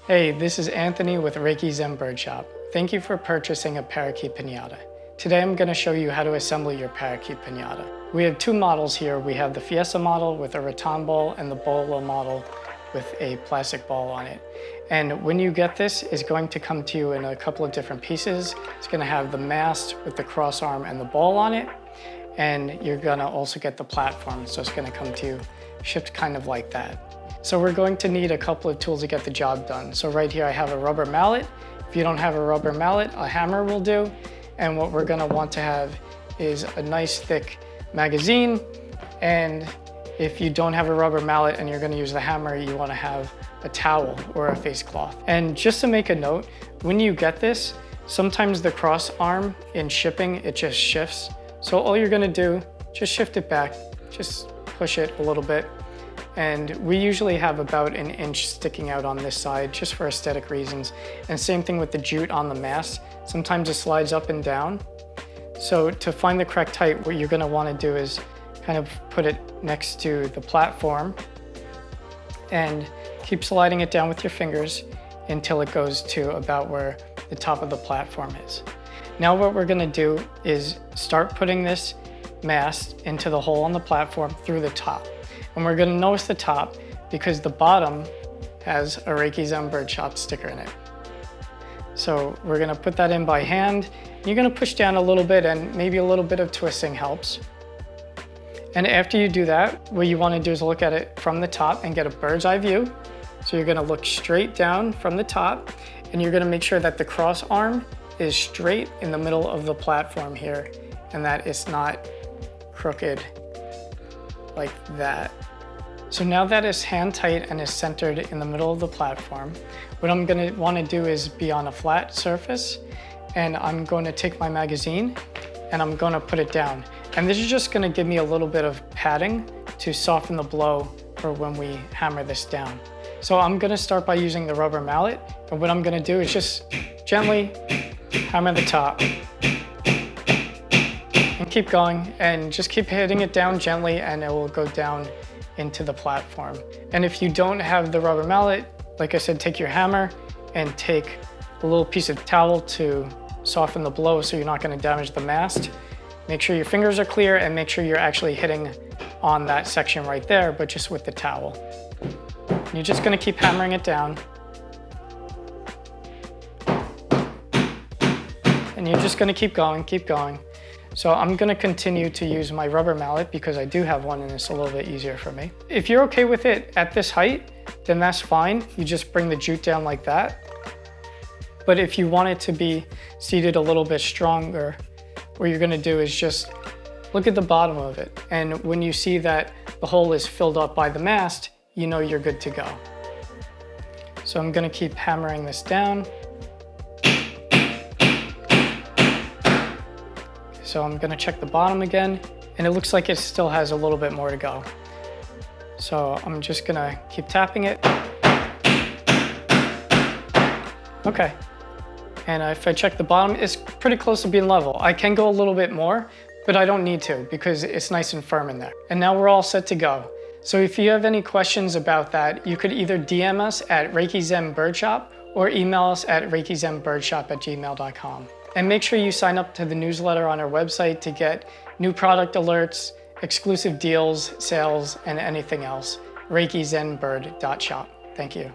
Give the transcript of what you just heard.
Hey, this is Anthony with Reiki Zen Bird Shop. Thank you for purchasing a Parakeet Piñata. Today I'm going to show you how to assemble your Parakeet Piñata. We have two models here. We have the Fiesta model with a rattan ball and the Bolo model with a plastic ball on it. And when you get this, it's going to come to you in a couple of different pieces. It's going to have the mast with the cross arm and the ball on it. And you're going to also get the platform. So it's going to come to you shipped kind of like that. So we're going to need a couple of tools to get the job done. So right here I have a rubber mallet. If you don't have a rubber mallet, a hammer will do. And what we're gonna want to have is a nice thick magazine. And if you don't have a rubber mallet and you're gonna use the hammer, you wanna have a towel or a face cloth. And just to make a note, when you get this, sometimes the cross arm in shipping, it just shifts. So all you're gonna do, just shift it back, just push it a little bit. And we usually have about an inch sticking out on this side just for aesthetic reasons. And same thing with the jute on the mast. Sometimes it slides up and down. So to find the correct height, what you're gonna wanna do is kind of put it next to the platform and keep sliding it down with your fingers until it goes to about where the top of the platform is. Now what we're gonna do is start putting this mast into the hole on the platform through the top. And we're gonna notice the top because the bottom has a Reiki Zen Bird Shop sticker in it. So we're gonna put that in by hand. You're gonna push down a little bit and maybe a little bit of twisting helps. And after you do that, what you wanna do is look at it from the top and get a bird's eye view. So you're gonna look straight down from the top and you're gonna make sure that the cross arm is straight in the middle of the platform here and that it's not crooked like that. So now that it's hand tight and is centered in the middle of the platform, what I'm gonna wanna do is be on a flat surface and I'm going to take my magazine and I'm gonna put it down. And this is just gonna give me a little bit of padding to soften the blow for when we hammer this down. So I'm gonna start by using the rubber mallet. And what I'm gonna do is just gently hammer the top. And keep going and just keep hitting it down gently and it will go down into the platform. And if you don't have the rubber mallet, like I said, take your hammer and take a little piece of towel to soften the blow so you're not going to damage the mast. Make sure your fingers are clear and make sure you're actually hitting on that section right there, but just with the towel. And you're just going to keep hammering it down. And you're just going to keep going, keep going. So I'm gonna continue to use my rubber mallet because I do have one and it's a little bit easier for me. If you're okay with it at this height, then that's fine. You just bring the jute down like that. But if you want it to be seated a little bit stronger, what you're gonna do is just look at the bottom of it. And when you see that the hole is filled up by the mast, you know you're good to go. So I'm gonna keep hammering this down. So I'm gonna check the bottom again, and it looks like it still has a little bit more to go. So I'm just gonna keep tapping it. Okay, and if I check the bottom, it's pretty close to being level. I can go a little bit more, but I don't need to because it's nice and firm in there. And now we're all set to go. So if you have any questions about that, you could either DM us at Reiki Zen Bird Shop or email us at reikizenbirdshop@gmail.com. And make sure you sign up to the newsletter on our website to get new product alerts, exclusive deals, sales, and anything else. ReikiZenBird.shop. Thank you.